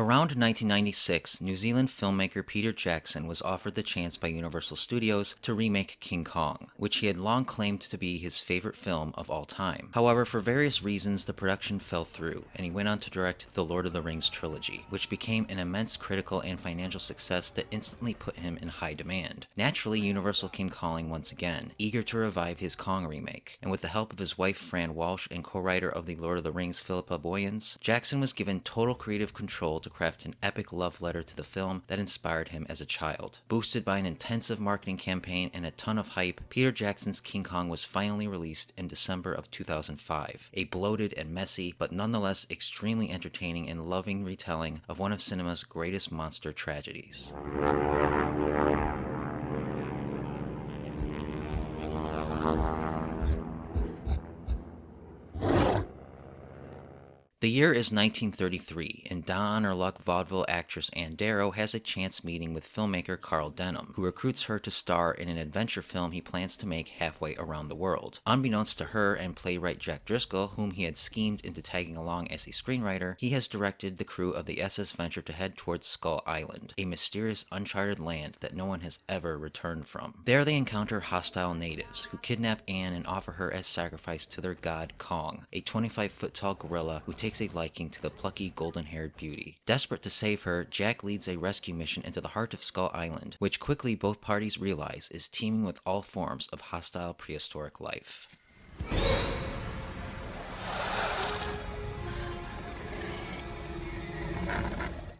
Around 1996, New Zealand filmmaker Peter Jackson was offered the chance by Universal Studios to remake King Kong, which he had long claimed to be his favorite film of all time. However, for various reasons, the production fell through, and he went on to direct the Lord of the Rings trilogy, which became an immense critical and financial success that instantly put him in high demand. Naturally, Universal came calling once again, eager to revive his Kong remake, and with the help of his wife Fran Walsh and co-writer of the Lord of the Rings Philippa Boyens, Jackson was given total creative control to craft an epic love letter to the film that inspired him as a child. Boosted by an intensive marketing campaign and a ton of hype, Peter Jackson's King Kong was finally released in December of 2005, a bloated and messy, but nonetheless extremely entertaining and loving retelling of one of cinema's greatest monster tragedies. The year is 1933, and down on her luck vaudeville actress Ann Darrow has a chance meeting with filmmaker Carl Denham, who recruits her to star in an adventure film he plans to make halfway around the world. Unbeknownst to her and playwright Jack Driscoll, whom he had schemed into tagging along as a screenwriter, he has directed the crew of the SS Venture to head towards Skull Island, a mysterious uncharted land that no one has ever returned from. There they encounter hostile natives, who kidnap Ann and offer her as sacrifice to their god Kong, a 25-foot-tall gorilla who takes a liking to the plucky golden-haired beauty. Desperate to save her, Jack leads a rescue mission into the heart of Skull Island, which quickly both parties realize is teeming with all forms of hostile prehistoric life.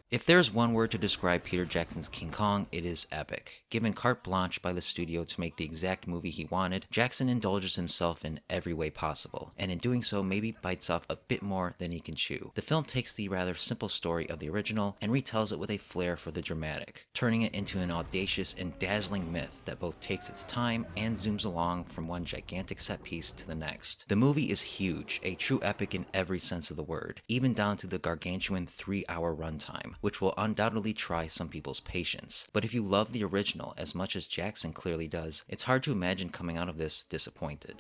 If there's one word to describe Peter Jackson's King Kong, it is epic. Given carte blanche by the studio to make the exact movie he wanted, Jackson indulges himself in every way possible, and in doing so maybe bites off a bit more than he can chew. The film takes the rather simple story of the original and retells it with a flair for the dramatic, turning it into an audacious and dazzling myth that both takes its time and zooms along from one gigantic set piece to the next. The movie is huge, a true epic in every sense of the word, even down to the gargantuan 3-hour runtime, which will undoubtedly try some people's patience. But if you love the original as much as Jackson clearly does, it's hard to imagine coming out of this disappointed.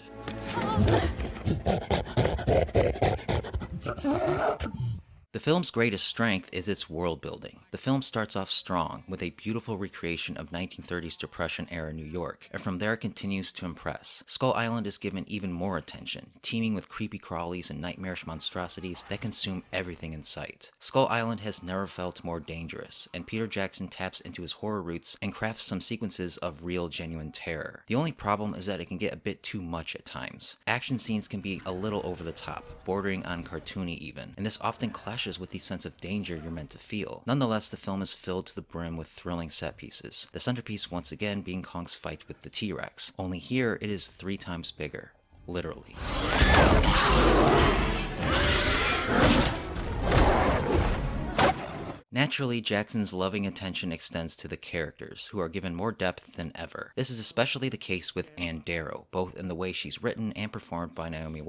The film's greatest strength is its world building. The film starts off strong with a beautiful recreation of 1930s Depression-era New York, and from there it continues to impress. Skull Island is given even more attention, teeming with creepy crawlies and nightmarish monstrosities that consume everything in sight. Skull Island has never felt more dangerous, and Peter Jackson taps into his horror roots and crafts some sequences of real, genuine terror. The only problem is that it can get a bit too much at times. Action scenes can be a little over the top, bordering on cartoony even, and this often clashes with the sense of danger you're meant to feel. Nonetheless, the film is filled to the brim with thrilling set pieces, the centerpiece once again being Kong's fight with the T-Rex, only here it is 3 times bigger. Literally. Naturally, Jackson's loving attention extends to the characters, who are given more depth than ever. This is especially the case with Ann Darrow, both in the way she's written and performed by Naomi,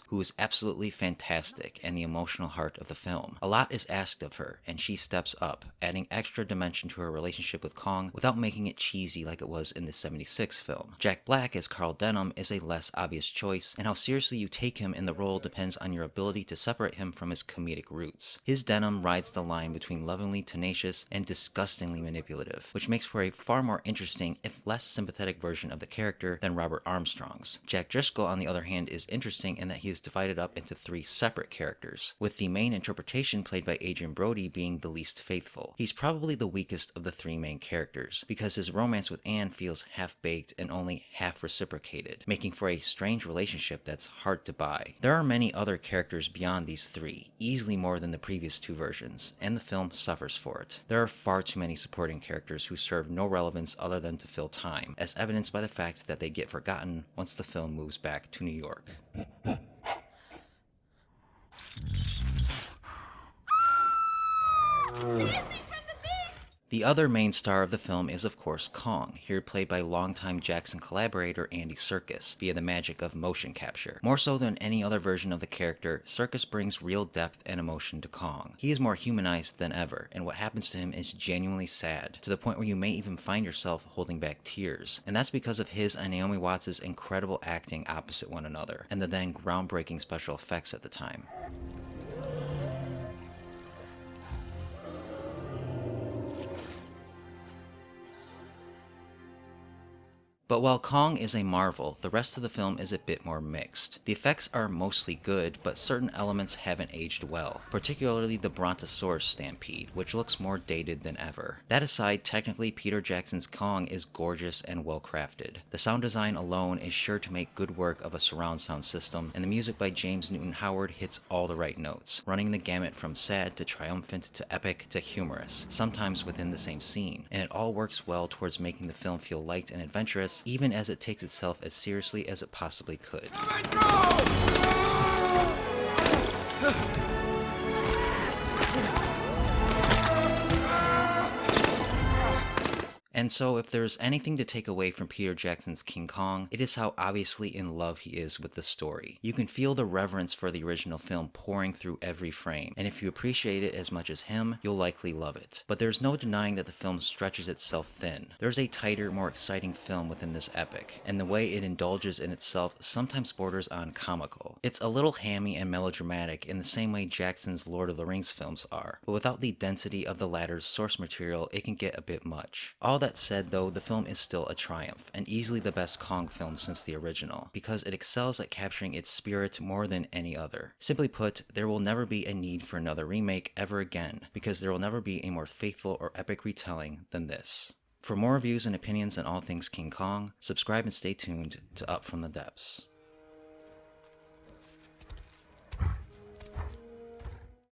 who is absolutely fantastic and the emotional heart of the film. A lot is asked of her, and she steps up, adding extra dimension to her relationship with Kong without making it cheesy like it was in the '76 film. Jack Black as Carl Denham is a less obvious choice, and how seriously you take him in the role depends on your ability to separate him from his comedic roots. His Denham rides the line between lovingly tenacious and disgustingly manipulative, which makes for a far more interesting, if less sympathetic version of the character than Robert Armstrong's. Jack Driscoll, on the other hand, is interesting in that he is divided up into 3 separate characters, with the main interpretation played by Adrien Brody being the least faithful. He's probably the weakest of the 3 main characters, because his romance with Anne feels half-baked and only half reciprocated, making for a strange relationship that's hard to buy. There are many other characters beyond these 3, easily more than the previous 2 versions, and the film suffers for it. There are far too many supporting characters who serve no relevance other than to fill time, as evidenced by the fact that they get forgotten once the film moves back to New York. The other main star of the film is of course Kong, here played by longtime Jackson collaborator Andy Serkis via the magic of motion capture. More so than any other version of the character, Serkis brings real depth and emotion to Kong. He is more humanized than ever, and what happens to him is genuinely sad, to the point where you may even find yourself holding back tears. And that's because of his and Naomi Watts' incredible acting opposite one another, and the then groundbreaking special effects at the time. But while Kong is a marvel, the rest of the film is a bit more mixed. The effects are mostly good, but certain elements haven't aged well, particularly the Brontosaurus stampede, which looks more dated than ever. That aside, technically Peter Jackson's Kong is gorgeous and well crafted. The sound design alone is sure to make good work of a surround sound system, and the music by James Newton Howard hits all the right notes, running the gamut from sad to triumphant to epic to humorous, sometimes within the same scene, and it all works well towards making the film feel light and adventurous, even as it takes itself as seriously as it possibly could. And so if there's anything to take away from Peter Jackson's King Kong, it is how obviously in love he is with the story. You can feel the reverence for the original film pouring through every frame, and if you appreciate it as much as him, you'll likely love it. But there's no denying that the film stretches itself thin. There's a tighter, more exciting film within this epic, and the way it indulges in itself sometimes borders on comical. It's a little hammy and melodramatic in the same way Jackson's Lord of the Rings films are, but without the density of the latter's source material, it can get a bit much. All that said though, the film is still a triumph, and easily the best Kong film since the original, because it excels at capturing its spirit more than any other. Simply put, there will never be a need for another remake ever again, because there will never be a more faithful or epic retelling than this. For more reviews and opinions on all things King Kong, subscribe and stay tuned to Up From the Depths.